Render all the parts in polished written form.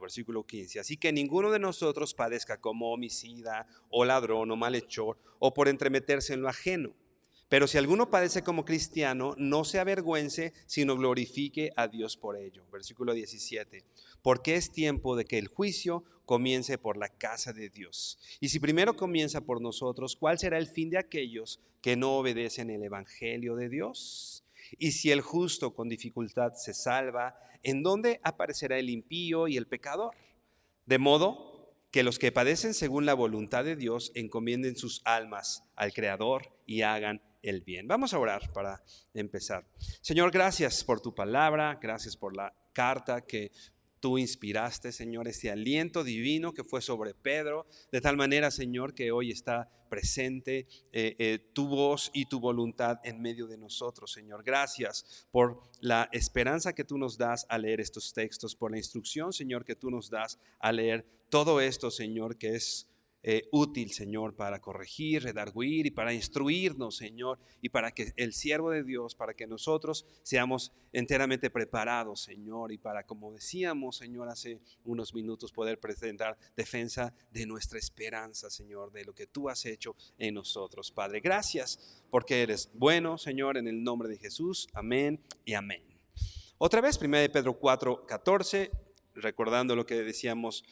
Versículo 15. Así que ninguno de nosotros padezca como homicida o ladrón o malhechor o por entremeterse en lo ajeno. Pero si alguno padece como cristiano, no se avergüence, sino glorifique a Dios por ello. Versículo 17. Porque es tiempo de que el juicio comience por la casa de Dios. Y si primero comienza por nosotros, ¿cuál será el fin de aquellos que no obedecen el evangelio de Dios? Y si el justo con dificultad se salva, ¿en dónde aparecerá el impío y el pecador? De modo que los que padecen según la voluntad de Dios encomienden sus almas al Creador y hagan el bien. Vamos a orar para empezar. Señor, gracias por tu palabra, gracias por la carta que tú inspiraste, Señor, este aliento divino que fue sobre Pedro, de tal manera, Señor, que hoy está presente tu voz y tu voluntad en medio de nosotros, Señor. Gracias por la esperanza que tú nos das al leer estos textos, por la instrucción, Señor, que tú nos das al leer todo esto, Señor, que es útil, Señor, para corregir, redarguir y para instruirnos, Señor, y para que el siervo de Dios, para que nosotros seamos enteramente preparados, Señor, y para, como decíamos, Señor, hace unos minutos, poder presentar defensa de nuestra esperanza, Señor, de lo que tú has hecho en nosotros, Padre. Gracias porque eres bueno, Señor, en el nombre de Jesús. Amén y amén. Otra vez, 1 Pedro 4:14. Recordando lo que decíamos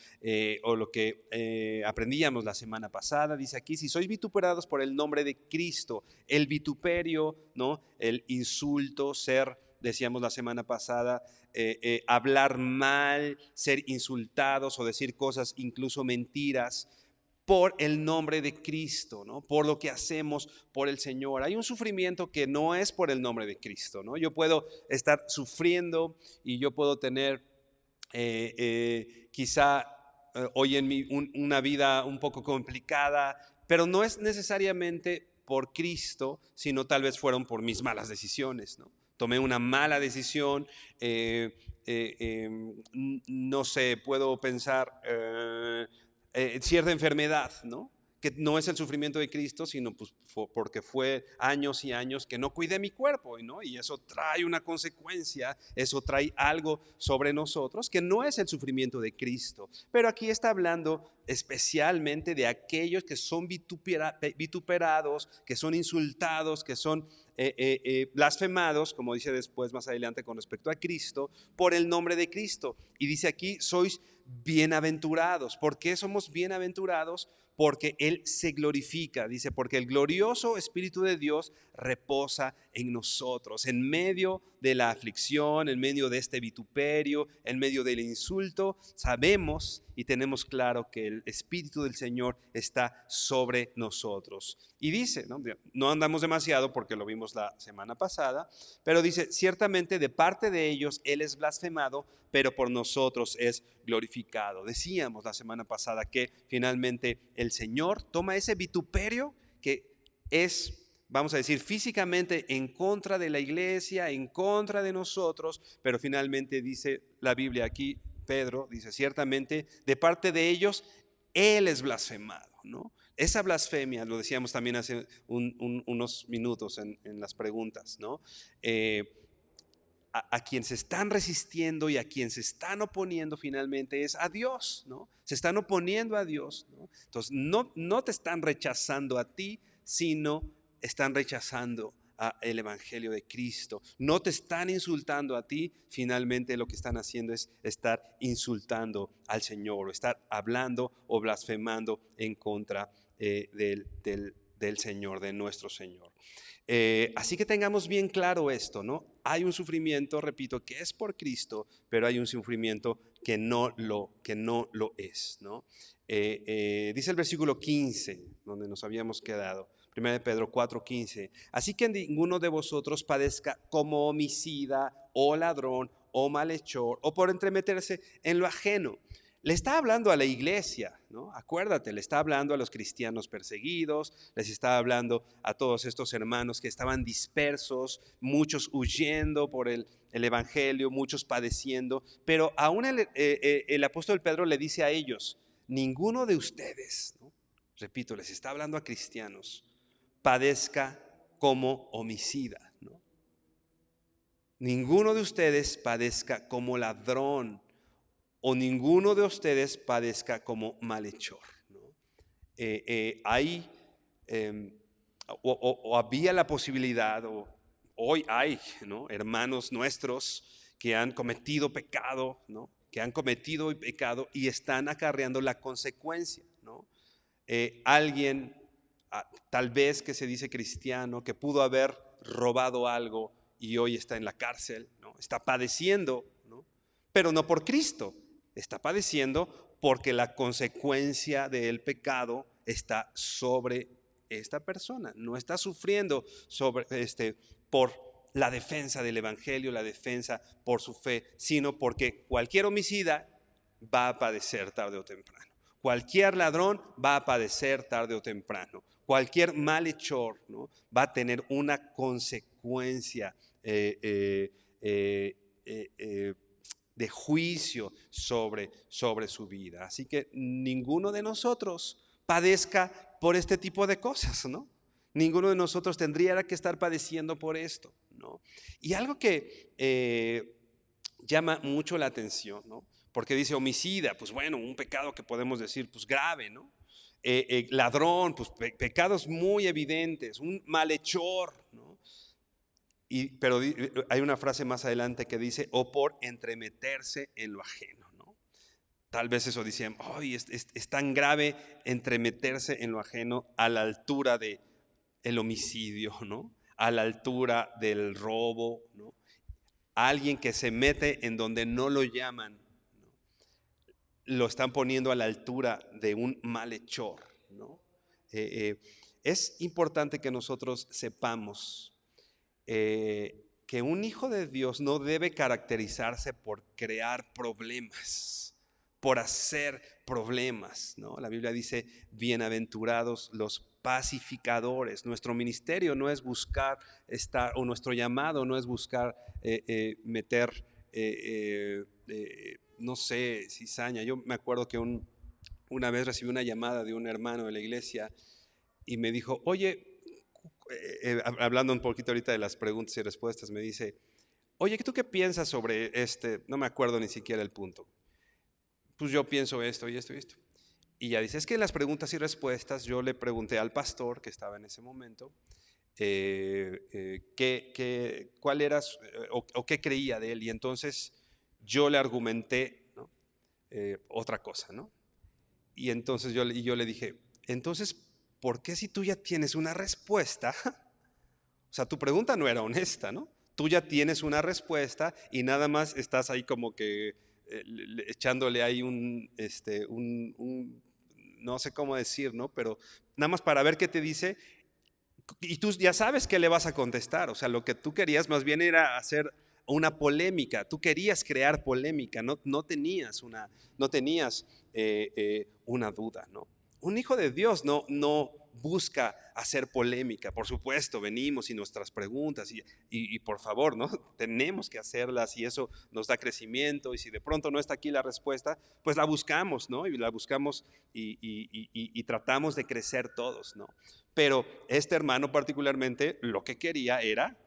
o lo que aprendíamos la semana pasada, dice aquí: si sois vituperados por el nombre de Cristo. El vituperio, ¿no? El insulto, decíamos la semana pasada, hablar mal, ser insultados o decir cosas, incluso mentiras, por el nombre de Cristo, ¿no? Por lo que hacemos por el Señor. Hay un sufrimiento que no es por el nombre de Cristo, ¿no? Yo puedo estar sufriendo y yo puedo tener quizá hoy en una vida un poco complicada, pero no es necesariamente por Cristo, sino tal vez fueron por mis malas decisiones, ¿no? Tomé una mala decisión, no sé, puedo pensar cierta enfermedad, ¿no? Que no es el sufrimiento de Cristo, sino pues porque fue años y años que no cuidé mi cuerpo, ¿no? Y eso trae una consecuencia, eso trae algo sobre nosotros que no es el sufrimiento de Cristo. Pero aquí está hablando especialmente de aquellos que son vituperados, que son insultados, que son blasfemados, como dice después más adelante con respecto a Cristo, por el nombre de Cristo. Y dice aquí: sois bienaventurados. ¿Por qué somos bienaventurados? Porque Él se glorifica, dice, porque el glorioso Espíritu de Dios reposa en nosotros, en medio de la aflicción, en medio de este vituperio, en medio del insulto. Sabemos y tenemos claro que el Espíritu del Señor está sobre nosotros. Y dice, no andamos demasiado porque lo vimos la semana pasada, pero dice: ciertamente de parte de ellos Él es blasfemado, pero por nosotros es glorificado. Decíamos la semana pasada que finalmente el Señor toma ese vituperio que es, vamos a decir, físicamente en contra de la iglesia, en contra de nosotros, pero finalmente dice la Biblia aquí, Pedro dice: ciertamente de parte de ellos Él es blasfemado, ¿no? Esa blasfemia, lo decíamos también hace unos minutos en las preguntas, ¿no? A quien se están resistiendo y a quien se están oponiendo finalmente es a Dios, ¿no? Se están oponiendo a Dios, ¿no? Entonces no te están rechazando a ti, sino están rechazando el evangelio de Cristo. No te están insultando a ti, finalmente lo que están haciendo es estar insultando al Señor, o estar hablando o blasfemando en contra del Señor, de nuestro Señor. Así que tengamos bien claro esto, ¿no? Hay un sufrimiento, repito, que es por Cristo, pero hay un sufrimiento que no lo es, ¿no? Dice el versículo 15, donde nos habíamos quedado, 1 Pedro 4:15: así que ninguno de vosotros padezca como homicida o ladrón o malhechor, o por entremeterse en lo ajeno. Le está hablando a la iglesia, ¿no? Acuérdate, le está hablando a los cristianos perseguidos, les está hablando a todos estos hermanos que estaban dispersos, muchos huyendo por el evangelio, muchos padeciendo, pero aún el apóstol Pedro le dice a ellos, ninguno de ustedes, ¿no? Repito, les está hablando a cristianos, padezca como homicida, ¿no? Ninguno de ustedes padezca como ladrón, o ninguno de ustedes padezca como malhechor, ¿no? Hay, o había la posibilidad, o hoy hay, ¿no?, hermanos nuestros que han cometido pecado, ¿no?, que han cometido pecado y están acarreando la consecuencia, ¿no? Alguien, tal vez que se dice cristiano, que pudo haber robado algo y hoy está en la cárcel, ¿no?, está padeciendo, ¿no?, pero no por Cristo. Está padeciendo porque la consecuencia del pecado está sobre esta persona. No está sufriendo por la defensa del evangelio, la defensa por su fe, sino porque cualquier homicida va a padecer tarde o temprano. Cualquier ladrón va a padecer tarde o temprano. Cualquier malhechor, ¿no?, va a tener una consecuencia de juicio sobre su vida. Así que ninguno de nosotros padezca por este tipo de cosas, ¿no? Ninguno de nosotros tendría que estar padeciendo por esto, ¿no? Y algo que llama mucho la atención, ¿no?, porque dice homicida, pues bueno, un pecado que podemos decir pues grave, ¿no? Ladrón, pues pecados muy evidentes, un malhechor, ¿no? Pero hay una frase más adelante que dice, o por entremeterse en lo ajeno, ¿no? Tal vez eso dicen, oh, es tan grave entremeterse en lo ajeno a la altura del homicidio, ¿no?, a la altura del robo, ¿no? Alguien que se mete en donde no lo llaman, ¿no?, lo están poniendo a la altura de un malhechor, ¿no? Es importante que nosotros sepamos que un hijo de Dios no debe caracterizarse por crear problemas, por hacer problemas, ¿no? La Biblia dice, bienaventurados los pacificadores. Nuestro ministerio no es buscar estar, o nuestro llamado no es buscar meter, no sé, cizaña. Yo me acuerdo que una vez recibí una llamada de un hermano de la iglesia y me dijo, oye, hablando un poquito ahorita de las preguntas y respuestas, me dice, oye, ¿tú qué piensas sobre no me acuerdo ni siquiera el punto? Pues yo pienso esto y esto y esto. Y ya dice, es que en las preguntas y respuestas yo le pregunté al pastor que estaba en ese momento cuál era o qué creía de él, y entonces yo le argumenté, ¿no?, otra cosa, ¿no? Y entonces yo le dije, entonces, ¿por qué si tú ya tienes una respuesta? O sea, tu pregunta no era honesta, ¿no? Tú ya tienes una respuesta y nada más estás ahí como que echándole ahí no sé cómo decir, ¿no? Pero nada más para ver qué te dice, y tú ya sabes qué le vas a contestar. O sea, lo que tú querías más bien era hacer una polémica. Tú querías crear polémica, no tenías una duda, ¿no? Un hijo de Dios no busca hacer polémica. Por supuesto, venimos y nuestras preguntas y por favor, ¿no?, tenemos que hacerlas, y eso nos da crecimiento, y si de pronto no está aquí la respuesta, pues la buscamos, ¿no? Y la buscamos y tratamos de crecer todos, ¿no? Pero este hermano particularmente lo que quería era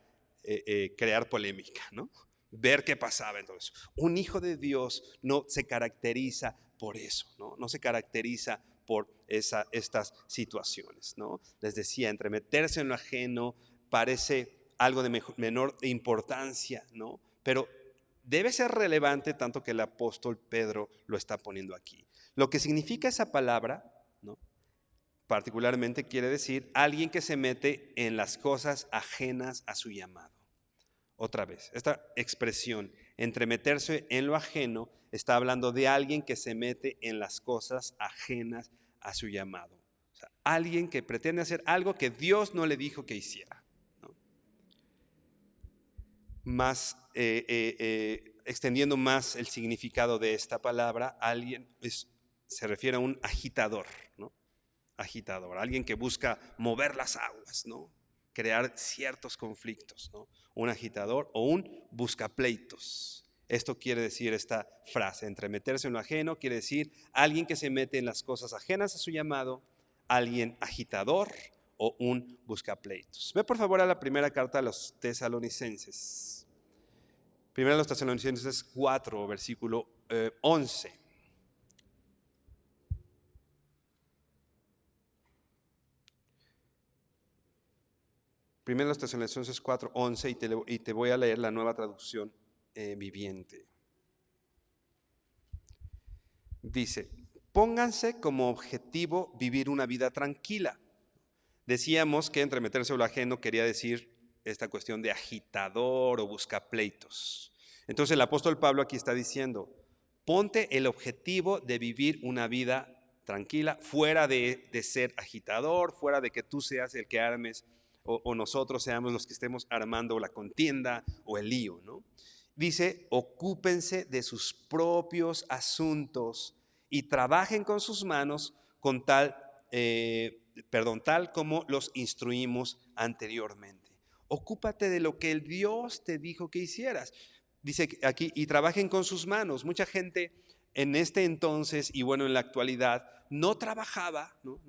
crear polémica, ¿no? Ver qué pasaba en todo eso. Un hijo de Dios no se caracteriza por eso, ¿no? No se caracteriza por estas situaciones, ¿no? Les decía, entremeterse en lo ajeno parece algo de menor importancia, ¿no? Pero debe ser relevante, tanto que el apóstol Pedro lo está poniendo aquí. Lo que significa esa palabra, ¿no?, particularmente quiere decir alguien que se mete en las cosas ajenas a su llamado. Otra vez, esta expresión, entremeterse en lo ajeno, está hablando de alguien que se mete en las cosas ajenas a su llamado. O sea, alguien que pretende hacer algo que Dios no le dijo que hiciera, ¿no? Más extendiendo más el significado de esta palabra, se refiere a un agitador, ¿no? Agitador, alguien que busca mover las aguas, ¿no? Crear ciertos conflictos, ¿no? Un agitador o un buscapleitos. Esto quiere decir esta frase, entremeterse en lo ajeno, quiere decir alguien que se mete en las cosas ajenas a su llamado, alguien agitador o un buscapleitos. Ve por favor a la primera carta a los Tesalonicenses. Primera a los Tesalonicenses 4, versículo 11. Primero los Tesalonicenses 4, 11 y te voy a leer la Nueva Traducción Viviente. Dice, pónganse como objetivo vivir una vida tranquila. Decíamos que entremeterse en lo ajeno quería decir esta cuestión de agitador o buscapleitos. Entonces el apóstol Pablo aquí está diciendo, ponte el objetivo de vivir una vida tranquila, fuera de ser agitador, fuera de que tú seas el que armes o nosotros seamos los que estemos armando la contienda o el lío, ¿no? Dice, ocúpense de sus propios asuntos y trabajen con sus manos con tal como los instruimos anteriormente. Ocúpate de lo que el Dios te dijo que hicieras. Dice aquí, y trabajen con sus manos. Mucha gente en este entonces y bueno, en la actualidad, no trabajaba, ¿no?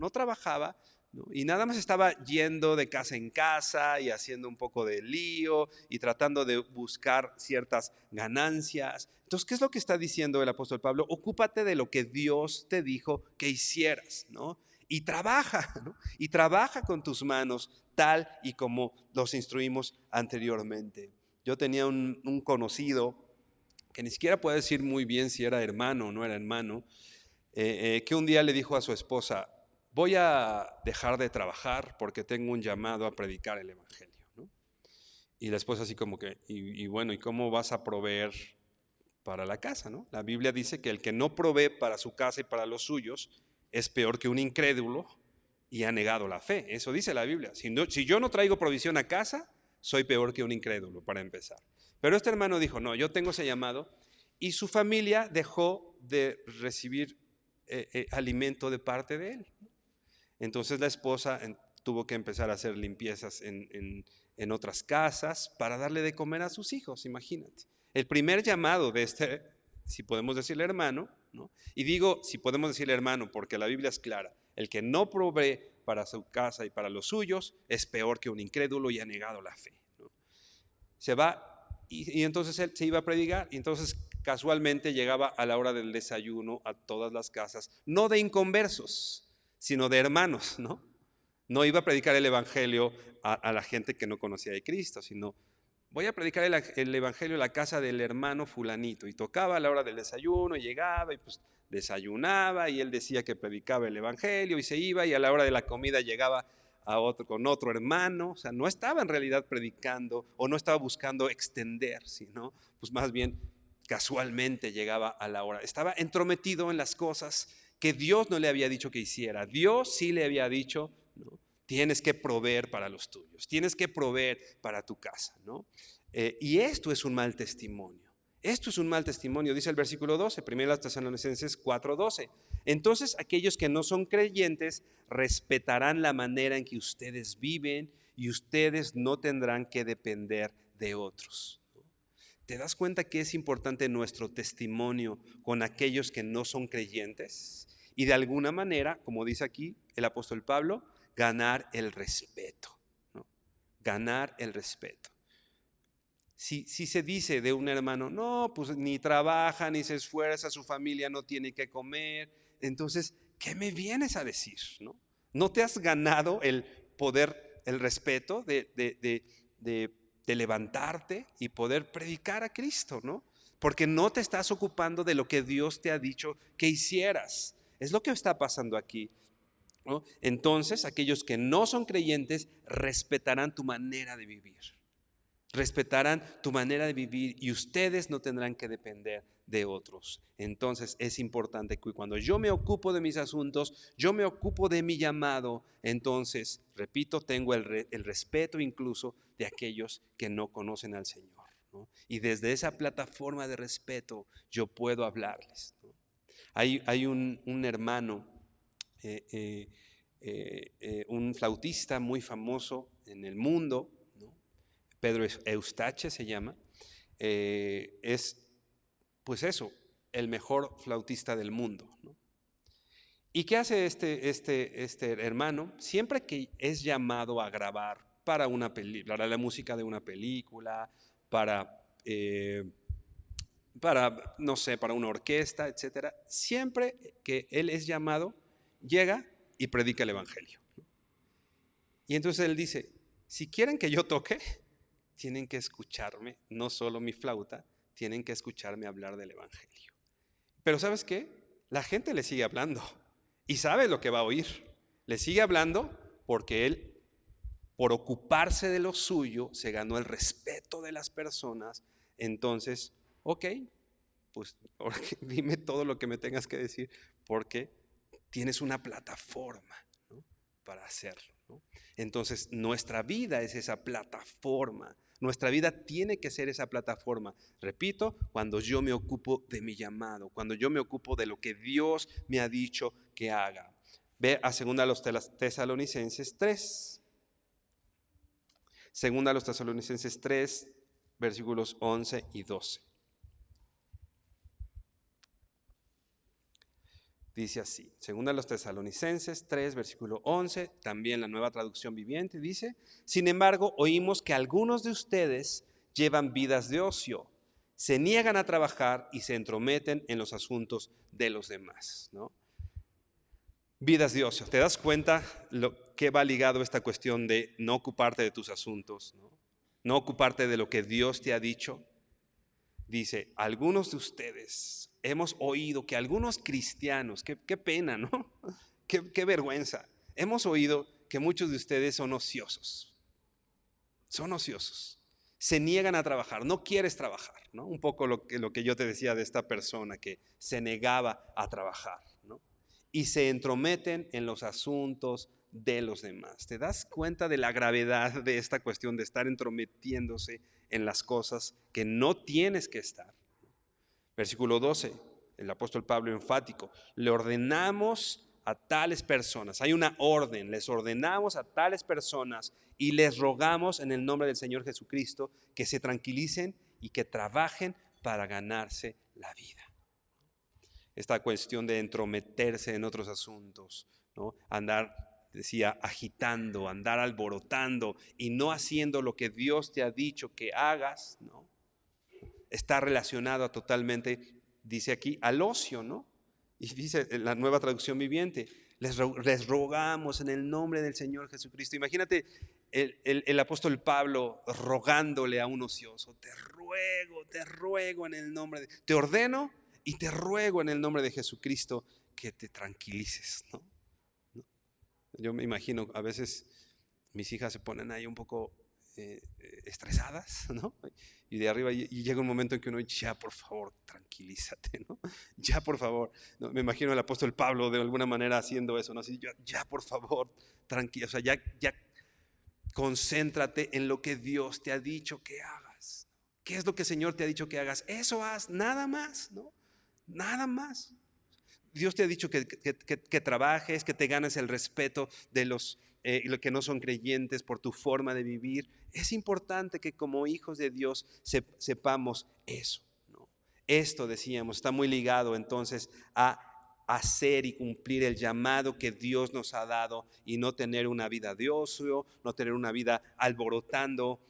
Y nada más estaba yendo de casa en casa y haciendo un poco de lío y tratando de buscar ciertas ganancias. Entonces, ¿qué es lo que está diciendo el apóstol Pablo? Ocúpate de lo que Dios te dijo que hicieras, ¿no? Y trabaja, ¿no? Y trabaja con tus manos tal y como los instruimos anteriormente. Yo tenía un conocido que ni siquiera puedo decir muy bien si era hermano o no era hermano, que un día le dijo a su esposa, voy a dejar de trabajar porque tengo un llamado a predicar el evangelio, ¿no? Y la esposa así como que, y bueno, ¿y cómo vas a proveer para la casa, ¿no? La Biblia dice que el que no provee para su casa y para los suyos es peor que un incrédulo y ha negado la fe. Eso dice la Biblia. Si yo no traigo provisión a casa, soy peor que un incrédulo, para empezar. Pero este hermano dijo, no, yo tengo ese llamado, y su familia dejó de recibir alimento de parte de él. Entonces la esposa tuvo que empezar a hacer limpiezas en otras casas para darle de comer a sus hijos, imagínate. El primer llamado de este, si podemos decirle hermano, ¿no? Y digo si podemos decirle hermano porque la Biblia es clara, el que no provee para su casa y para los suyos es peor que un incrédulo y ha negado la fe, ¿no? Se va y entonces él se iba a predicar y entonces casualmente llegaba a la hora del desayuno a todas las casas, no de inconversos, sino de hermanos, ¿no? No iba a predicar el evangelio a la gente que no conocía de Cristo, sino voy a predicar el evangelio en la casa del hermano fulanito. Y tocaba a la hora del desayuno, y llegaba y pues desayunaba y él decía que predicaba el evangelio y se iba, y a la hora de la comida llegaba con otro hermano. O sea, no estaba en realidad predicando o no estaba buscando extender, sino pues más bien casualmente llegaba a la hora. Estaba entrometido en las cosas que Dios no le había dicho que hiciera. Dios sí le había dicho, ¿no? Tienes que proveer para los tuyos, tienes que proveer para tu casa, ¿no? Y esto es un mal testimonio. Esto es un mal testimonio, dice el versículo 12, 1 Tesalonicenses 4:12. Entonces aquellos que no son creyentes respetarán la manera en que ustedes viven y ustedes no tendrán que depender de otros. ¿Te das cuenta que es importante nuestro testimonio con aquellos que no son creyentes? Y de alguna manera, como dice aquí el apóstol Pablo, ganar el respeto, ¿no? Ganar el respeto. Si se dice de un hermano, no, pues ni trabaja, ni se esfuerza, su familia no tiene que comer, entonces, ¿qué me vienes a decir? ¿No te has ganado el poder, el respeto de levantarte y poder predicar a Cristo, ¿no? Porque no te estás ocupando de lo que Dios te ha dicho que hicieras. Es lo que está pasando aquí, ¿no? Entonces, aquellos que no son creyentes respetarán tu manera de vivir. Respetarán tu manera de vivir y ustedes no tendrán que depender de otros. Entonces es importante que cuando yo me ocupo de mis asuntos, yo me ocupo de mi llamado, entonces, repito, tengo el respeto incluso de aquellos que no conocen al Señor, ¿no? Y desde esa plataforma de respeto yo puedo hablarles, ¿no? Hay un hermano, un flautista muy famoso en el mundo, ¿no? Pedro Eustache se llama. Es, pues eso, el mejor flautista del mundo, ¿no? ¿Y qué hace este hermano? Siempre que es llamado a grabar para para la música de una película, eh, no sé, para una orquesta, etcétera, siempre que él es llamado, llega y predica el evangelio. Y entonces él dice, si quieren que yo toque, tienen que escucharme, no solo mi flauta, tienen que escucharme hablar del evangelio. Pero ¿sabes qué? La gente le sigue hablando y sabe lo que va a oír. Le sigue hablando porque él, por ocuparse de lo suyo, se ganó el respeto de las personas. Entonces, ok, pues ahora dime todo lo que me tengas que decir, porque tienes una plataforma, ¿no?, para hacerlo, ¿no? Entonces, nuestra vida es esa plataforma. Nuestra vida tiene que ser esa plataforma. Repito, cuando yo me ocupo de mi llamado, cuando yo me ocupo de lo que Dios me ha dicho que haga. Ve a 2 Tesalonicenses 3. 2 Tesalonicenses 3, versículos 11 y 12. Dice así, 2 Tesalonicenses 3, versículo 11, también la Nueva Traducción Viviente, dice: sin embargo, oímos que algunos de ustedes llevan vidas de ocio, se niegan a trabajar y se entrometen en los asuntos de los demás, ¿no? Vidas de ocio. ¿Te das cuenta lo que va ligado a esta cuestión de no ocuparte de tus asuntos, ¿no? No ocuparte de lo que Dios te ha dicho? Dice, algunos de ustedes hemos oído que algunos cristianos, qué pena, ¿no? Qué vergüenza. Hemos oído que muchos de ustedes son ociosos. Son ociosos. Se niegan a trabajar, no quieres trabajar, ¿no? Un poco lo que yo te decía de esta persona que se negaba a trabajar, ¿no? Y se entrometen en los asuntos de los demás. ¿Te das cuenta de la gravedad de esta cuestión de estar entrometiéndose en las cosas que no tienes que estar? Versículo 12, el apóstol Pablo enfático: le ordenamos a tales personas, hay una orden, les ordenamos a tales personas y les rogamos en el nombre del Señor Jesucristo que se tranquilicen y que trabajen para ganarse la vida. Esta cuestión de entrometerse en otros asuntos, ¿no? Andar, decía, agitando, andar alborotando y no haciendo lo que Dios te ha dicho que hagas, ¿no? Está relacionado totalmente, dice aquí, al ocio, ¿no? Y dice en la Nueva Traducción Viviente, les rogamos en el nombre del Señor Jesucristo. Imagínate el apóstol Pablo rogándole a un ocioso: te ruego en el nombre te ordeno y te ruego en el nombre de Jesucristo que te tranquilices, ¿no? Yo me imagino, a veces mis hijas se ponen ahí un poco estresadas, ¿no? Y de arriba, y llega un momento en que uno, ya por favor, tranquilízate, ¿no? Ya por favor, ¿no? Me imagino el apóstol Pablo de alguna manera haciendo eso, ¿no? Así, ya por favor, tranquilo, o sea, ya concéntrate en lo que Dios te ha dicho que hagas. ¿Qué es lo que el Señor te ha dicho que hagas? Eso haz, nada más, ¿no? Nada más. Dios te ha dicho que trabajes, que te ganes el respeto de los que no son creyentes por tu forma de vivir. Es importante que como hijos de Dios sepamos eso, ¿no? Esto, decíamos, está muy ligado entonces a hacer y cumplir el llamado que Dios nos ha dado y no tener una vida de ocio, no tener una vida alborotando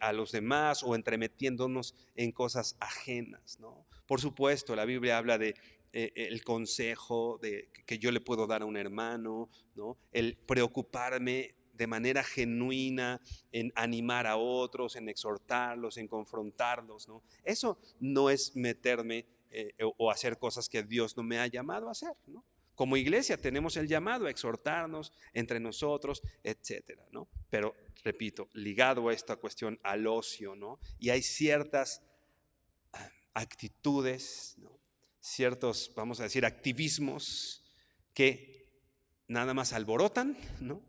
a los demás o entremetiéndonos en cosas ajenas, ¿no? Por supuesto, la Biblia habla de el consejo que yo le puedo dar a un hermano, ¿no? El preocuparme de manera genuina en animar a otros, en exhortarlos, en confrontarlos, ¿no? Eso no es meterme o hacer cosas que Dios no me ha llamado a hacer, ¿no? Como iglesia tenemos el llamado a exhortarnos entre nosotros, etcétera, ¿no? Pero repito, ligado a esta cuestión al ocio, ¿no? Y hay ciertas actitudes, ¿no? Ciertos, vamos a decir, activismos que nada más alborotan, ¿no?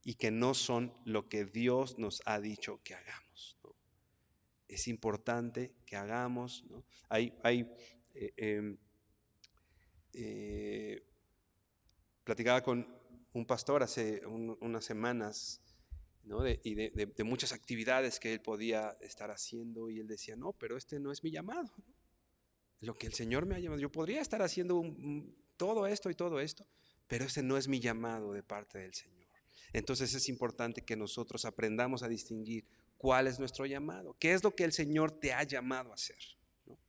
Y que no son lo que Dios nos ha dicho que hagamos, ¿no? es importante que hagamos, ¿no? Platicaba con un pastor hace unas semanas, ¿no? de muchas actividades que él podía estar haciendo, y él decía, no, pero este no es mi llamado, ¿no? Lo que el Señor me ha llamado, yo podría estar haciendo todo esto y todo esto, pero este no es mi llamado de parte del Señor. Entonces es importante que nosotros aprendamos a distinguir cuál es nuestro llamado, qué es lo que el Señor te ha llamado a hacer, ¿no?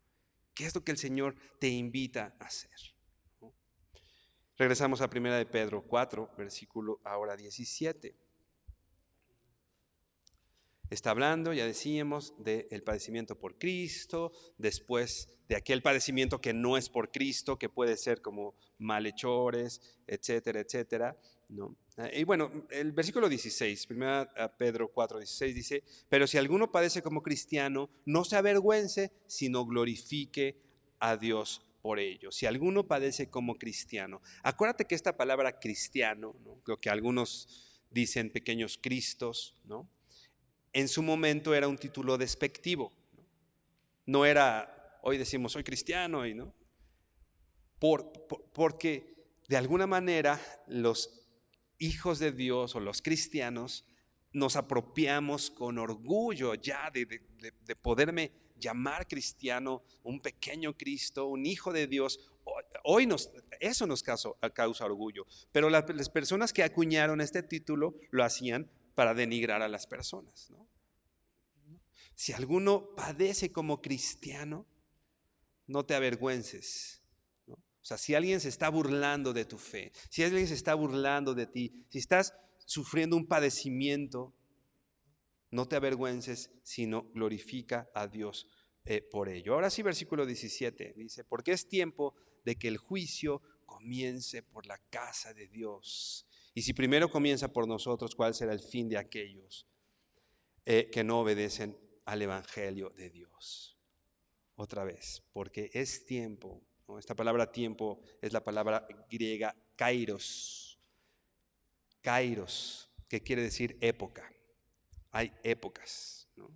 ¿Qué es lo que el Señor te invita a hacer, ¿no? Regresamos a 1 de Pedro 4, versículo ahora 17. Está hablando, ya decíamos, del padecimiento por Cristo, después de aquel padecimiento que no es por Cristo, que puede ser como malhechores, etcétera, etcétera, ¿no? Y bueno, el versículo 16, 1 Pedro 4, 16 dice, pero si alguno padece como cristiano, no se avergüence, sino glorifique a Dios por ello. Si alguno padece como cristiano, acuérdate que esta palabra cristiano, ¿no? Lo que algunos dicen pequeños cristos, ¿no? En su momento era un título despectivo, ¿no? No era, hoy decimos soy cristiano, y no, porque de alguna manera los hijos de Dios o los cristianos nos apropiamos con orgullo ya de poderme llamar cristiano, un pequeño Cristo, un hijo de Dios. Hoy eso nos causa orgullo, pero las personas que acuñaron este título lo hacían para denigrar a las personas, ¿no? Si alguno padece como cristiano, no te avergüences, ¿no? O sea, si alguien se está burlando de tu fe, si alguien se está burlando de ti, si estás sufriendo un padecimiento, no te avergüences, sino glorifica a Dios por ello. Ahora sí, versículo 17 dice, porque es tiempo de que el juicio comience por la casa de Dios. Y si primero comienza por nosotros, ¿cuál será el fin de aquellos que no obedecen al Evangelio de Dios? Otra vez, porque es tiempo, ¿no? Esta palabra tiempo es la palabra griega kairos, que quiere decir época. Hay épocas, ¿no?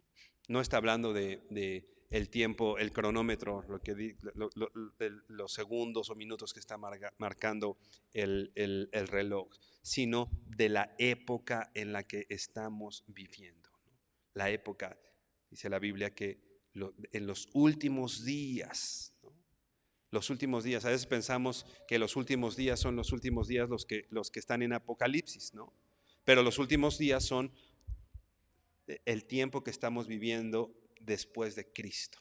No está hablando de el tiempo, el cronómetro, los segundos o minutos que está marcando el reloj, sino de la época en la que estamos viviendo, ¿no? La época, dice la Biblia, que en los últimos días, ¿no? Los últimos días, a veces pensamos que los últimos días son los últimos días los que están en Apocalipsis, ¿no? Pero los últimos días son el tiempo que estamos viviendo después de Cristo.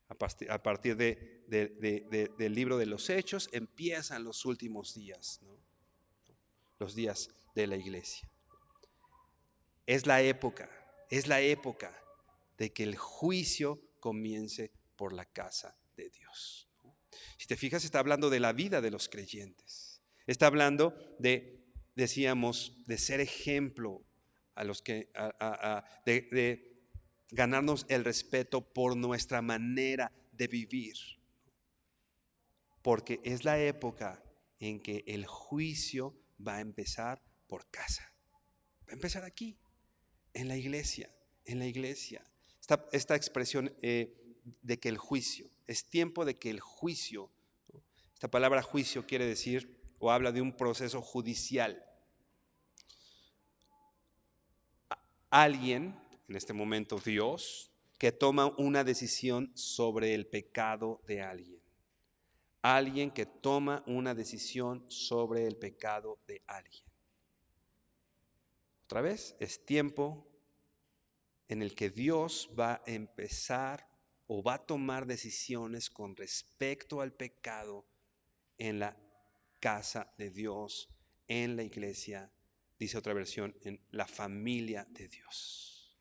A partir del libro de los Hechos empiezan los últimos días, ¿no? Los días de la iglesia. Es la época de que el juicio comience por la casa de Dios. Si te fijas, está hablando de la vida de los creyentes. Está hablando decíamos, de ser ejemplo a los que, de ganarnos el respeto por nuestra manera de vivir. Porque es la época en que el juicio va a empezar por casa. Va a empezar aquí, en la iglesia. Esta expresión de que el juicio, es tiempo de que el juicio, ¿no? Esta palabra juicio quiere decir o habla de un proceso judicial. Alguien, en este momento Dios, que toma una decisión sobre el pecado de alguien. Alguien que toma una decisión sobre el pecado de alguien. Otra vez, es tiempo en el que Dios va a empezar o va a tomar decisiones con respecto al pecado en la casa de Dios, en la iglesia, dice otra versión, en la familia de Dios.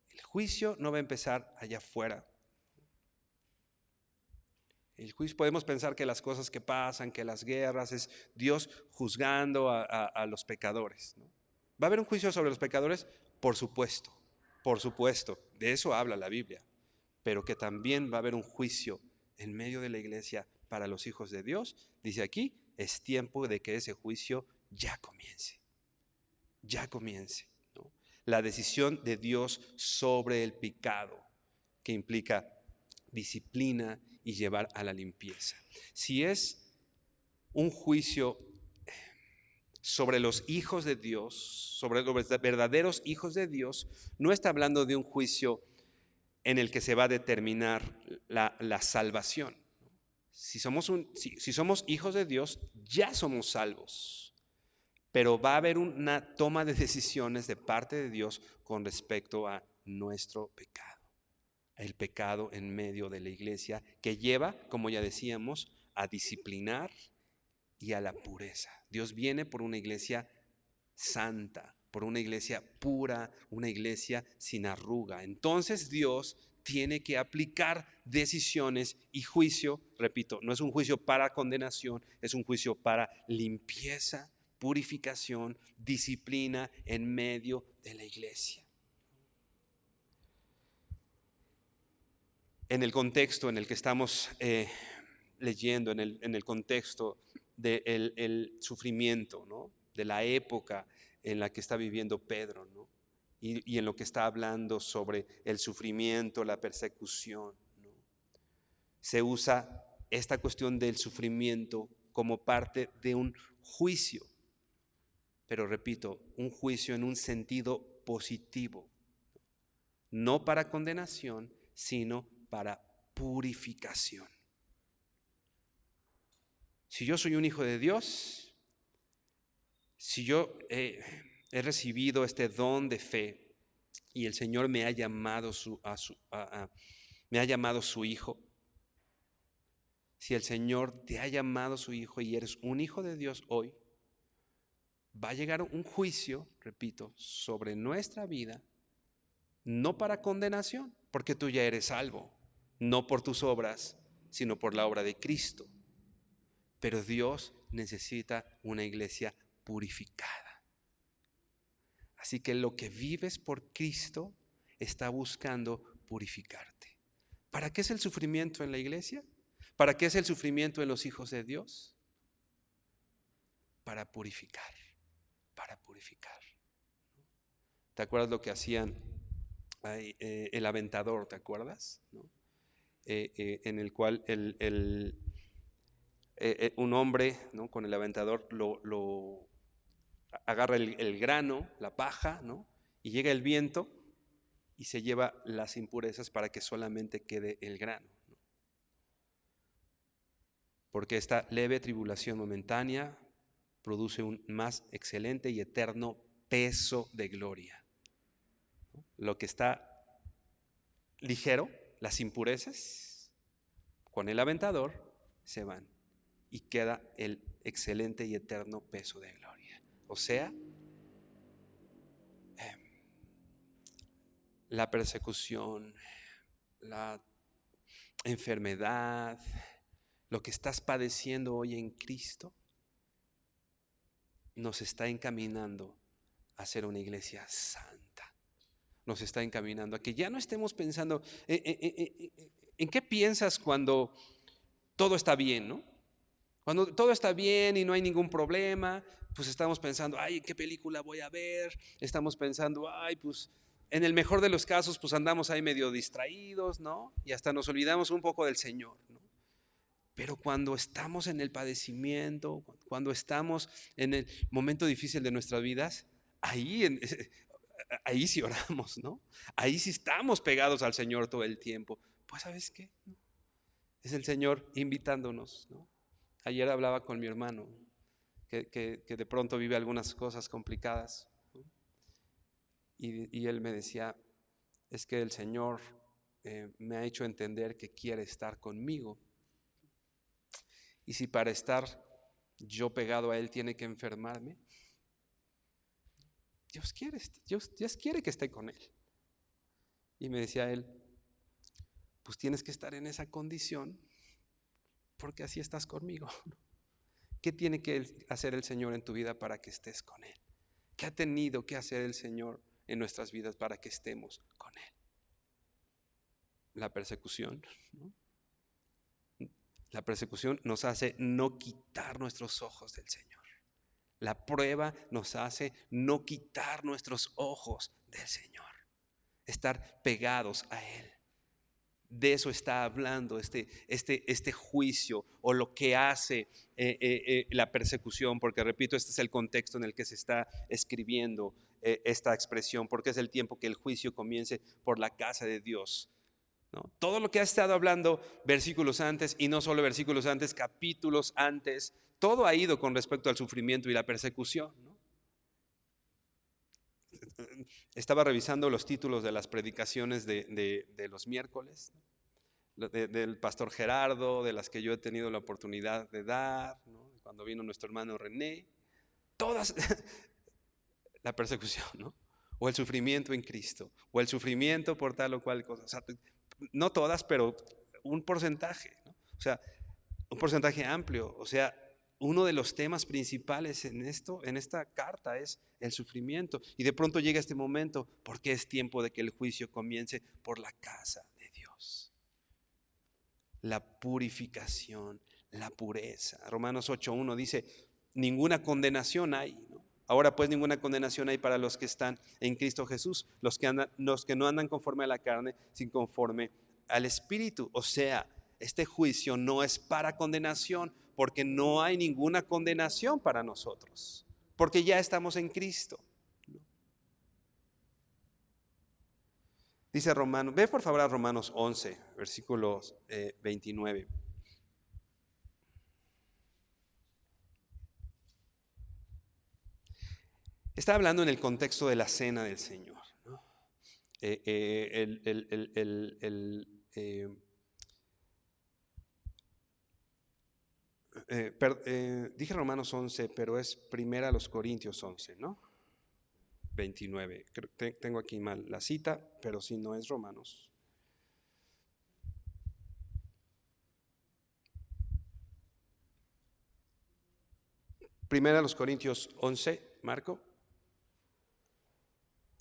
El juicio no va a empezar allá afuera. El juicio, podemos pensar que las cosas que pasan, que las guerras, es Dios juzgando a los pecadores, ¿no? ¿Va a haber un juicio sobre los pecadores? Por supuesto, de eso habla la Biblia, pero que también va a haber un juicio en medio de la iglesia para los hijos de Dios. Dice aquí, es tiempo de que ese juicio ya comience, ¿no? La decisión de Dios sobre el pecado, que implica disciplina y llevar a la limpieza. Si es un juicio sobre los hijos de Dios, sobre los verdaderos hijos de Dios, no está hablando de un juicio en el que se va a determinar la salvación. Si somos hijos de Dios, ya somos salvos, pero va a haber una toma de decisiones de parte de Dios con respecto a nuestro pecado, el pecado en medio de la iglesia, que lleva, como ya decíamos, a disciplinar y a la pureza. Dios viene por una iglesia santa, por una iglesia pura, una iglesia sin arruga. Entonces Dios tiene que aplicar decisiones y juicio, repito, no es un juicio para condenación, es un juicio para limpieza, purificación, disciplina en medio de la iglesia. En el contexto en el que estamos leyendo, en el contexto del sufrimiento, ¿no?, de la época en la que está viviendo Pedro, ¿no?, y en lo que está hablando sobre el sufrimiento, la persecución, ¿no?, se usa esta cuestión del sufrimiento como parte de un juicio, pero repito, un juicio en un sentido positivo, no para condenación, sino para purificación. Si yo soy un hijo de Dios, si yo he recibido este don de fe y el Señor me ha llamado me ha llamado su hijo, si el Señor te ha llamado su hijo y eres un hijo de Dios hoy, va a llegar un juicio, repito, sobre nuestra vida, no para condenación, porque tú ya eres salvo, no por tus obras, sino por la obra de Cristo. Pero Dios necesita una iglesia purificada. Así que lo que vives por Cristo está buscando purificarte. ¿Para qué es el sufrimiento en la iglesia? ¿Para qué es el sufrimiento en los hijos de Dios? Para purificar, para purificar. ¿Te acuerdas lo que hacían el aventador? ¿Te acuerdas? ¿No? En el cual un hombre, ¿no?, con el aventador lo agarra el grano, la paja, ¿no?, y llega el viento y se lleva las impurezas para que solamente quede el grano, ¿no? Porque esta leve tribulación momentánea produce un más excelente y eterno peso de gloria, ¿no? Lo que está ligero, las impurezas, con el aventador se van y queda el excelente y eterno peso de gloria. O sea, la persecución, la enfermedad, lo que estás padeciendo hoy en Cristo, nos está encaminando a ser una iglesia santa. Nos está encaminando a que ya no estemos pensando en qué piensas cuando todo está bien, ¿no? Cuando todo está bien y no hay ningún problema, pues estamos pensando, ay, ¿qué película voy a ver? Estamos pensando, ay, pues en el mejor de los casos, pues andamos ahí medio distraídos, ¿no? Y hasta nos olvidamos un poco del Señor, ¿no? Pero cuando estamos en el padecimiento, cuando estamos en el momento difícil de nuestras vidas, ahí sí oramos, ¿no? Ahí sí estamos pegados al Señor todo el tiempo. Pues ¿sabes qué? Es el Señor invitándonos, ¿no? Ayer hablaba con mi hermano que de pronto vive algunas cosas complicadas, ¿no? Y él me decía, es que el Señor me ha hecho entender que quiere estar conmigo. Y si para estar yo pegado a Él tiene que enfermarme, Dios quiere que esté con Él. Y me decía él, pues tienes que estar en esa condición porque así estás conmigo. ¿Qué tiene que hacer el Señor en tu vida para que estés con Él? ¿Qué ha tenido que hacer el Señor en nuestras vidas para que estemos con Él? La persecución, ¿no? La persecución nos hace no quitar nuestros ojos del Señor. La prueba nos hace no quitar nuestros ojos del Señor, estar pegados a Él. De eso está hablando este juicio o lo que hace la persecución, porque repito, este es el contexto en el que se está escribiendo esta expresión, porque es el tiempo que el juicio comience por la casa de Dios, ¿no? Todo lo que ha estado hablando versículos antes, y no solo versículos antes, capítulos antes, todo ha ido con respecto al sufrimiento y la persecución, ¿no? Estaba revisando los títulos de las predicaciones de los miércoles, del pastor Gerardo, de las que yo he tenido la oportunidad de dar, ¿no? Cuando vino nuestro hermano René, todas la persecución, ¿no? O el sufrimiento en Cristo, o el sufrimiento por tal o cual cosa. O sea, no todas, pero un porcentaje, ¿no? O sea, un porcentaje amplio. O sea, uno de los temas principales en esta carta es el sufrimiento. Y de pronto llega este momento, porque es tiempo de que el juicio comience por la casa de Dios. La purificación, la pureza. Romanos 8:1 dice, ninguna condenación hay, ¿no? Ahora pues ninguna condenación hay para los que están en Cristo Jesús, los que no andan conforme a la carne, sino conforme al Espíritu. O sea, este juicio no es para condenación, porque no hay ninguna condenación para nosotros, porque ya estamos en Cristo. Dice Romanos, ve por favor a Romanos 11, versículos 29. Está hablando en el contexto de la cena del Señor, ¿no? Dije Romanos 11, pero es primera a los Corintios 11, ¿no? 29. Tengo aquí mal la cita, pero si no es Romanos. Primera a los Corintios 11, Marco.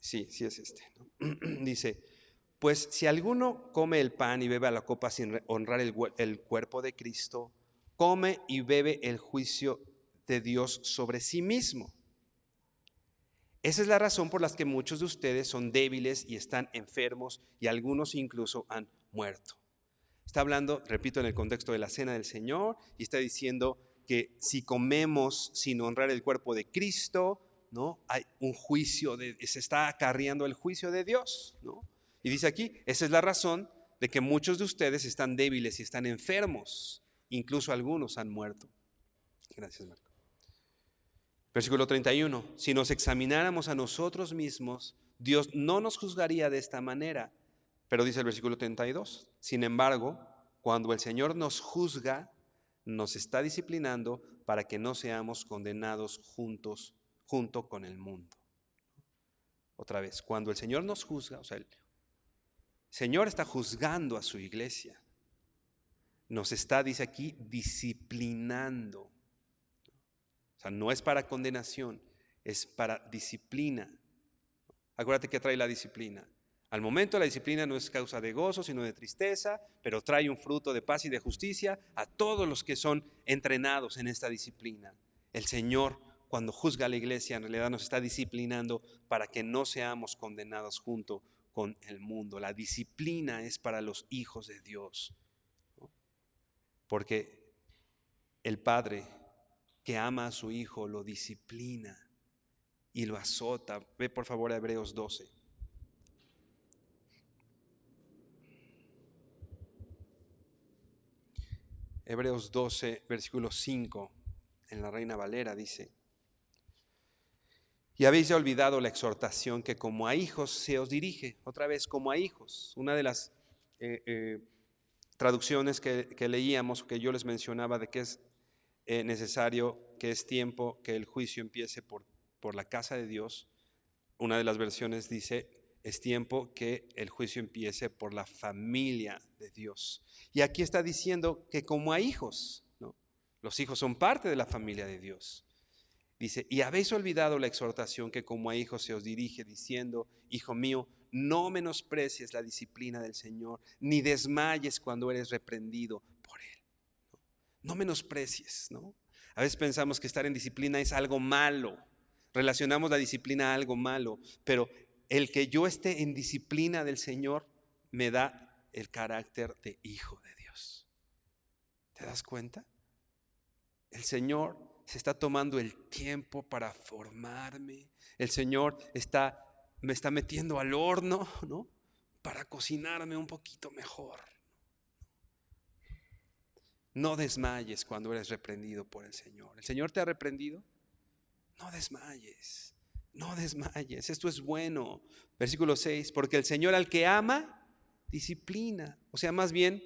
Sí es este, ¿no? Dice, pues si alguno come el pan y bebe la copa sin honrar el cuerpo de Cristo, come y bebe el juicio de Dios sobre sí mismo. Esa es la razón por la que muchos de ustedes son débiles y están enfermos, y algunos incluso han muerto. Está hablando, repito, en el contexto de la cena del Señor, y está diciendo que si comemos sin honrar el cuerpo de Cristo, ¿no? Hay un juicio, se está acarreando el juicio de Dios, ¿no? Y dice aquí, esa es la razón de que muchos de ustedes están débiles y están enfermos, incluso algunos han muerto. Gracias, Marco. Versículo 31, si nos examináramos a nosotros mismos, Dios no nos juzgaría de esta manera. Pero dice el versículo 32, sin embargo, cuando el Señor nos juzga, nos está disciplinando para que no seamos condenados junto con el mundo. Otra vez, cuando el Señor nos juzga, o sea, el Señor está juzgando a su iglesia, nos está, dice aquí, disciplinando. O sea, no es para condenación, es para disciplina. Acuérdate que trae la disciplina. Al momento la disciplina no es causa de gozo, sino de tristeza, pero trae un fruto de paz y de justicia a todos los que son entrenados en esta disciplina. El Señor, cuando juzga a la iglesia, en realidad nos está disciplinando para que no seamos condenados junto con el mundo. La disciplina es para los hijos de Dios, ¿no? Porque el Padre que ama a su Hijo lo disciplina y lo azota. Ve por favor a Hebreos 12. Hebreos 12, versículo 5, en la Reina Valera dice, y habéis ya olvidado la exhortación que como a hijos se os dirige. Otra vez, como a hijos. Una de las traducciones que leíamos, que yo les mencionaba, de que es necesario, que es tiempo que el juicio empiece por la casa de Dios. Una de las versiones dice, es tiempo que el juicio empiece por la familia de Dios. Y aquí está diciendo que como a hijos, ¿no? Los hijos son parte de la familia de Dios. Dice, y habéis olvidado la exhortación que como a hijos se os dirige, diciendo, hijo mío, no menosprecies la disciplina del Señor, ni desmayes cuando eres reprendido por Él. No menosprecies, ¿no? A veces pensamos que estar en disciplina es algo malo. Relacionamos la disciplina a algo malo, pero el que yo esté en disciplina del Señor me da el carácter de hijo de Dios. ¿Te das cuenta? El Señor se está tomando el tiempo para formarme. El Señor me está metiendo al horno, ¿no? Para cocinarme un poquito mejor. No desmayes cuando eres reprendido por el Señor. ¿El Señor te ha reprendido? No desmayes, no desmayes. Esto es bueno. Versículo 6, porque el Señor al que ama, disciplina. O sea, más bien,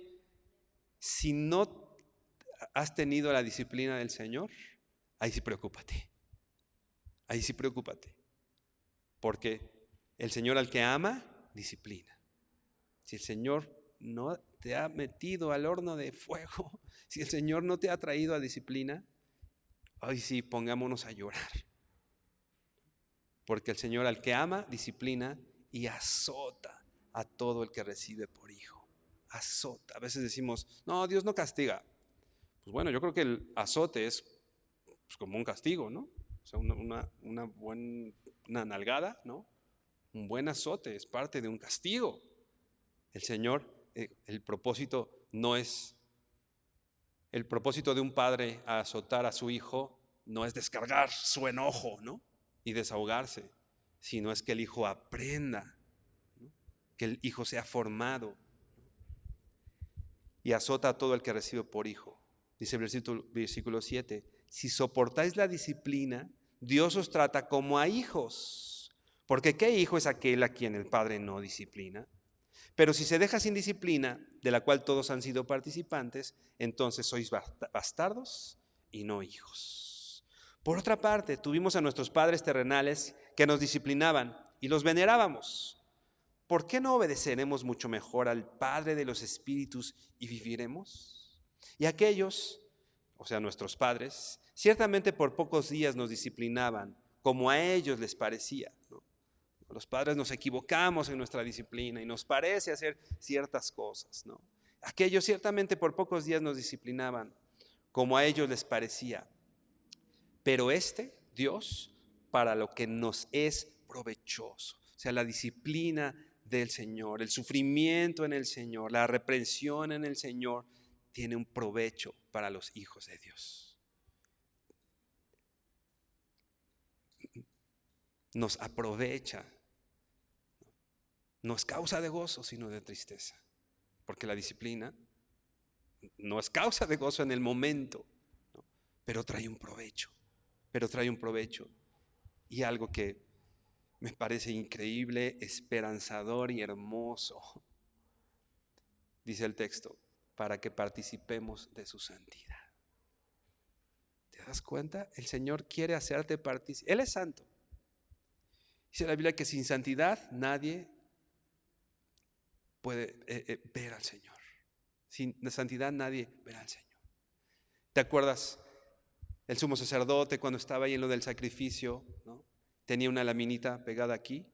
si no has tenido la disciplina del Señor, ahí sí preocúpate. Ahí sí preocúpate. Porque el Señor al que ama, disciplina. Si el Señor no te ha metido al horno de fuego, si el Señor no te ha traído a disciplina, ahí sí pongámonos a llorar. Porque el Señor al que ama, disciplina y azota a todo el que recibe por hijo. Azota. A veces decimos, no, Dios no castiga. Pues bueno, yo creo que el azote es pues, como un castigo, ¿no? O sea, una buena nalgada, ¿no? Un buen azote es parte de un castigo. El Señor, el propósito de un padre a azotar a su hijo no es descargar su enojo, ¿no? Y desahogarse, sino es que el hijo aprenda, ¿no? Que el hijo sea formado. Y azota a todo el que recibe por hijo. Dice el versículo 7, si soportáis la disciplina, Dios os trata como a hijos. Porque ¿qué hijo es aquel a quien el padre no disciplina? Pero si se deja sin disciplina, de la cual todos han sido participantes, entonces sois bastardos y no hijos. Por otra parte, tuvimos a nuestros padres terrenales que nos disciplinaban y los venerábamos. ¿Por qué no obedeceremos mucho mejor al Padre de los Espíritus y viviremos? Y aquellos, o sea, nuestros padres, ciertamente por pocos días nos disciplinaban, como a ellos les parecía, ¿no? Los padres nos equivocamos en nuestra disciplina y nos parece hacer ciertas cosas, ¿no? Aquellos ciertamente por pocos días nos disciplinaban, como a ellos les parecía. Pero Dios, para lo que nos es provechoso. O sea, la disciplina del Señor, el sufrimiento en el Señor, la reprensión en el Señor, tiene un provecho para los hijos de Dios. Nos aprovecha. No es causa de gozo, sino de tristeza. Porque la disciplina no es causa de gozo en el momento, ¿no? Pero trae un provecho. Y algo que me parece increíble, esperanzador y hermoso. Dice el texto, para que participemos de su santidad. ¿Te das cuenta? El Señor quiere hacerte participar. Él es santo. Dice la Biblia que sin santidad nadie puede ver al Señor. Sin santidad nadie verá al Señor. ¿Te acuerdas? El sumo sacerdote cuando estaba ahí en lo del sacrificio, ¿no? Tenía una laminita pegada aquí,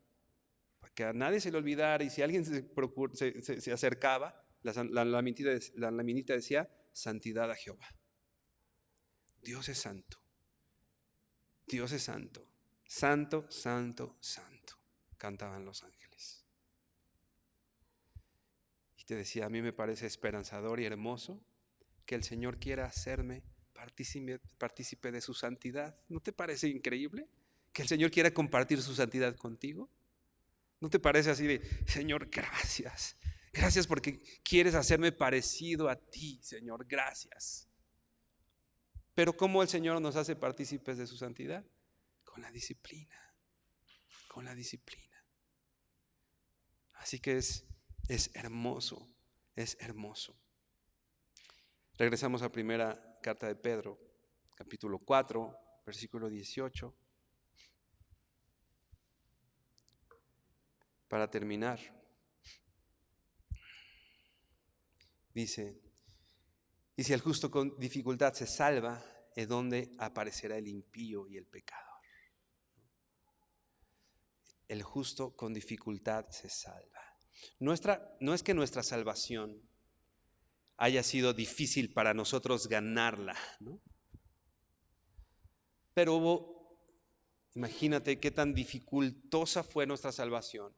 para que a nadie se le olvidara, y si alguien se acercaba, la laminita decía, santidad a Jehová. Dios es santo. Dios es santo. Santo, santo, santo, cantaban los ángeles. Y te decía, a mí me parece esperanzador y hermoso que el Señor quiera hacerme partícipe de su santidad. ¿No te parece increíble que el Señor quiera compartir su santidad contigo? ¿No te parece así de, Señor, gracias? Gracias porque quieres hacerme parecido a ti, Señor, gracias. Pero ¿cómo el Señor nos hace partícipes de su santidad? Con la disciplina. Con la disciplina. Así que es hermoso, es hermoso. Regresamos a primera carta de Pedro, capítulo 4, versículo 18. Para terminar, dice, y si el justo con dificultad se salva, ¿de dónde aparecerá el impío y el pecador? El justo con dificultad se salva. No es que nuestra salvación haya sido difícil para nosotros ganarla, ¿no? Pero hubo Imagínate qué tan dificultosa fue nuestra salvación,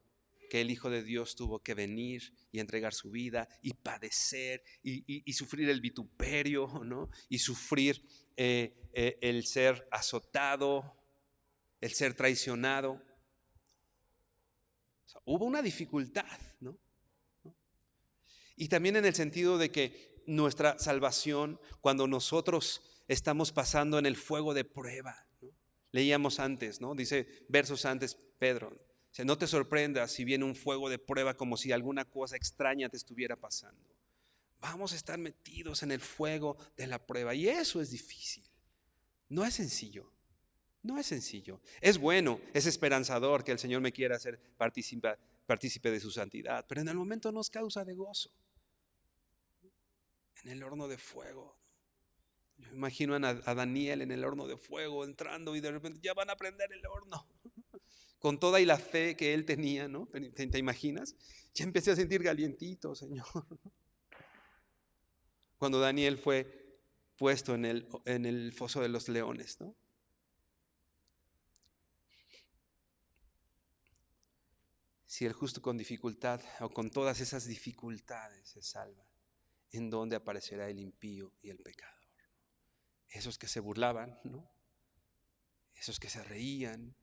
que el Hijo de Dios tuvo que venir y entregar su vida y padecer y sufrir el vituperio, ¿no? Y sufrir el ser azotado, el ser traicionado. O sea, hubo una dificultad, ¿no? Y también en el sentido de que nuestra salvación, cuando nosotros estamos pasando en el fuego de prueba, ¿no? Leíamos antes, ¿no? Dice versos antes Pedro, o sea, no te sorprendas si viene un fuego de prueba como si alguna cosa extraña te estuviera pasando. Vamos a estar metidos en el fuego de la prueba y eso es difícil. No es sencillo. No es sencillo. Es bueno, es esperanzador que el Señor me quiera hacer partícipe de su santidad, pero en el momento nos causa de gozo. En el horno de fuego. Yo imagino a Daniel en el horno de fuego entrando y de repente ya van a prender el horno. Con toda y la fe que él tenía, ¿no? ¿Te imaginas? Ya empecé a sentir calientito, Señor. Cuando Daniel fue puesto en el foso de los leones, ¿no? Si el justo con dificultad o con todas esas dificultades se salva, ¿en dónde aparecerá el impío y el pecador? Esos que se burlaban, ¿no? Esos que se reían,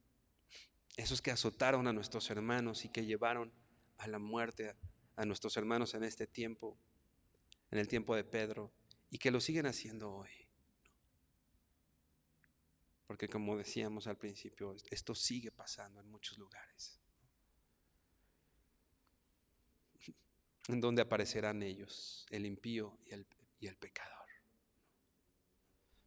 esos que azotaron a nuestros hermanos y que llevaron a la muerte a nuestros hermanos en este tiempo, en el tiempo de Pedro, y que lo siguen haciendo hoy. Porque como decíamos al principio, esto sigue pasando en muchos lugares. En donde aparecerán ellos, el impío y el pecador.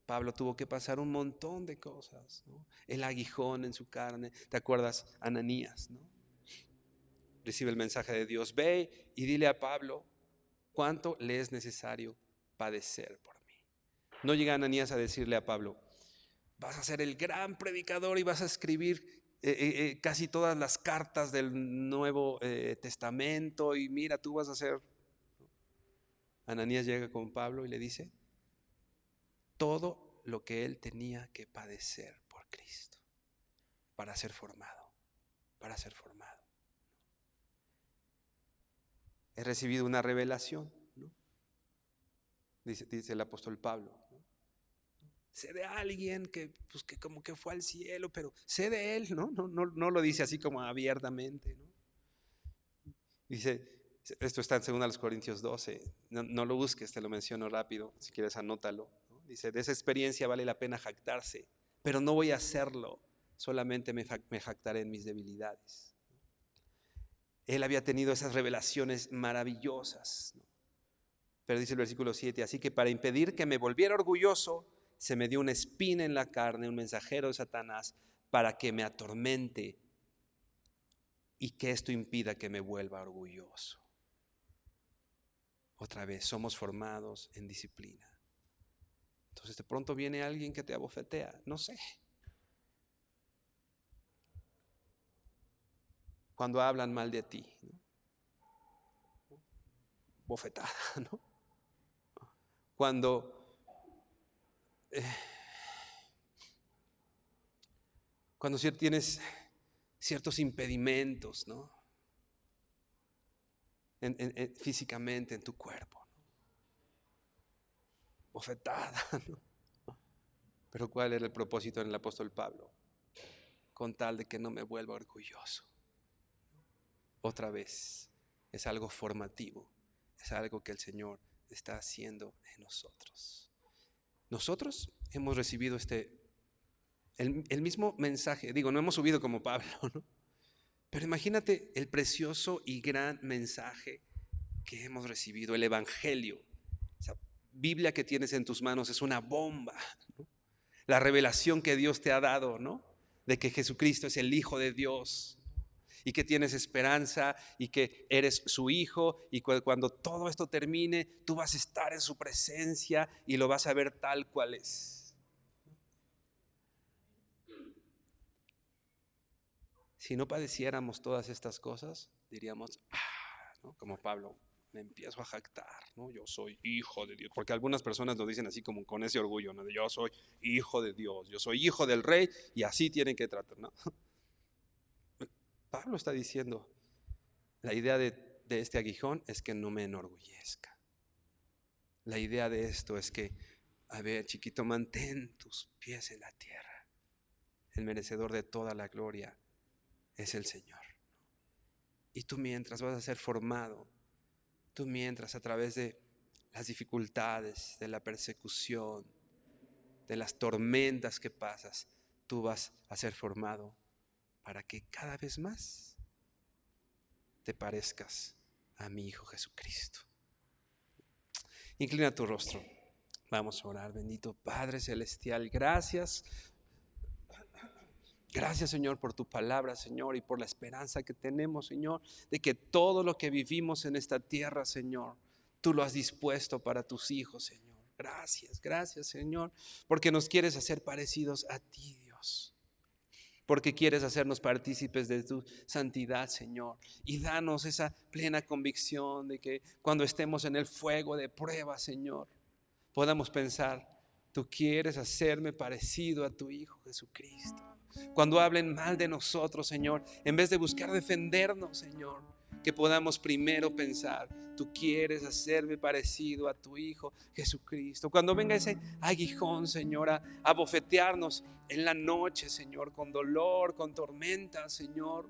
Pablo tuvo que pasar un montón de cosas, ¿no? El aguijón en su carne. ¿Te acuerdas? Ananías, ¿no? Recibe el mensaje de Dios. Ve y dile a Pablo cuánto le es necesario padecer por mí. No llega Ananías a decirle a Pablo, vas a ser el gran predicador y vas a escribir casi todas las cartas del Nuevo Testamento y mira, tú vas a ser. Ananías llega con Pablo y le dice todo lo que él tenía que padecer por Cristo para ser formado, para ser formado. He recibido una revelación, ¿no? Dice el apóstol Pablo, ¿no? Sé de alguien que como que fue al cielo, pero sé de él, ¿no? No lo dice así como abiertamente, ¿no? Dice, esto está en 2 Corintios 12, no lo busques, te lo menciono rápido, si quieres anótalo, ¿no? Dice, de esa experiencia vale la pena jactarse, pero no voy a hacerlo, solamente me jactaré en mis debilidades. Él había tenido esas revelaciones maravillosas, ¿no? Pero dice el versículo 7, así que para impedir que me volviera orgulloso, se me dio una espina en la carne, un mensajero de Satanás, para que me atormente y que esto impida que me vuelva orgulloso. Otra vez, somos formados en disciplina. Entonces de pronto viene alguien que te abofetea, no sé. Cuando hablan mal de ti, ¿no? Bofetada, ¿no? Cuando tienes ciertos impedimentos, ¿no? Físicamente en tu cuerpo, ¿no? Bofetada, ¿no? Pero ¿cuál era el propósito en el apóstol Pablo? Con tal de que no me vuelva orgulloso. Otra vez, es algo formativo, es algo que el Señor está haciendo en nosotros. Nosotros hemos recibido el mismo mensaje, digo, no hemos subido como Pablo, ¿no? Pero imagínate el precioso y gran mensaje que hemos recibido, el Evangelio. Esa Biblia que tienes en tus manos es una bomba, ¿no? La revelación que Dios te ha dado, ¿no? De que Jesucristo es el Hijo de Dios y que tienes esperanza y que eres su hijo y cuando todo esto termine, tú vas a estar en su presencia y lo vas a ver tal cual es. Si no padeciéramos todas estas cosas, diríamos, ¿no? Como Pablo, me empiezo a jactar, ¿no? Yo soy hijo de Dios, porque algunas personas lo dicen así como con ese orgullo, ¿no? De yo soy hijo de Dios, yo soy hijo del rey y así tienen que tratar, ¿no? Pablo está diciendo, la idea de este aguijón es que no me enorgullezca. La idea de esto es que, a ver, chiquito, mantén tus pies en la tierra. El merecedor de toda la gloria es el Señor. Y tú mientras vas a ser formado, tú mientras a través de las dificultades, de la persecución, de las tormentas que pasas, tú vas a ser formado para que cada vez más te parezcas a mi Hijo Jesucristo. Inclina tu rostro. Vamos a orar. Bendito Padre Celestial, gracias. Gracias, Señor, por tu palabra, Señor, y por la esperanza que tenemos, Señor, de que todo lo que vivimos en esta tierra, Señor, tú lo has dispuesto para tus hijos, Señor. Gracias, gracias, Señor, porque nos quieres hacer parecidos a ti, Dios. Porque quieres hacernos partícipes de tu santidad, Señor. Y danos esa plena convicción de que cuando estemos en el fuego de prueba, Señor, podamos pensar, tú quieres hacerme parecido a tu Hijo Jesucristo. Cuando hablen mal de nosotros, Señor, en vez de buscar defendernos, Señor, que podamos primero pensar, tú quieres hacerme parecido a tu Hijo Jesucristo. Cuando venga ese aguijón, Señor, a bofetearnos en la noche, Señor, con dolor, con tormenta, Señor,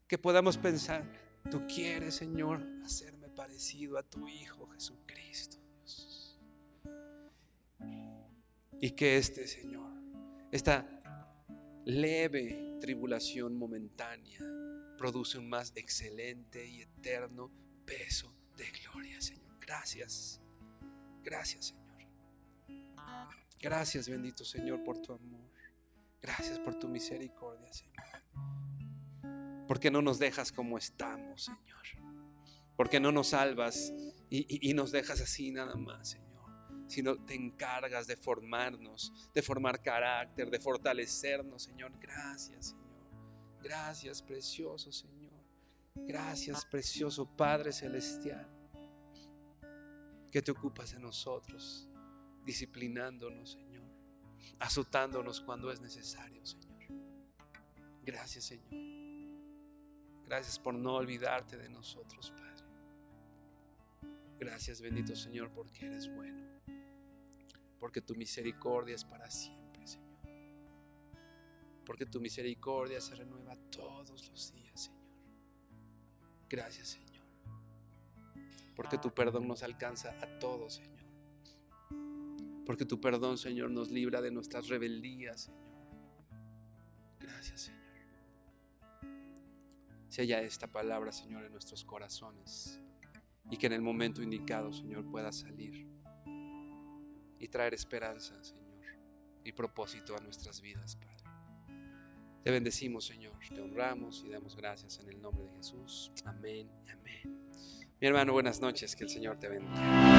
que podamos pensar, tú quieres, Señor, hacerme parecido a tu Hijo Jesucristo, Dios. Y que Señor, esta leve tribulación momentánea produce un más excelente y eterno peso de gloria, Señor. Gracias, gracias, Señor. Gracias, bendito Señor, por tu amor. Gracias por tu misericordia, Señor. Porque no nos dejas como estamos, Señor. Porque no nos salvas y nos dejas así nada más, Señor, sino te encargas de formarnos, de formar carácter, de fortalecernos, Señor. Gracias, Señor. Gracias, precioso Señor. Gracias, precioso Padre Celestial, que te ocupas de nosotros, disciplinándonos, Señor, azotándonos cuando es necesario, Señor. Gracias, Señor. Gracias por no olvidarte de nosotros, Padre. Gracias, bendito Señor, porque eres bueno, porque tu misericordia es para siempre, Señor. Porque tu misericordia se renueva todos los días, Señor. Gracias, Señor. Porque tu perdón nos alcanza a todos, Señor. Porque tu perdón, Señor, nos libra de nuestras rebeldías, Señor. Gracias, Señor. Sella esta palabra, Señor, en nuestros corazones, y que en el momento indicado, Señor, pueda salir y traer esperanza, Señor, y propósito a nuestras vidas, Padre. Te bendecimos, Señor, te honramos y damos gracias en el nombre de Jesús. Amén y amén. Mi hermano, buenas noches, que el Señor te bendiga.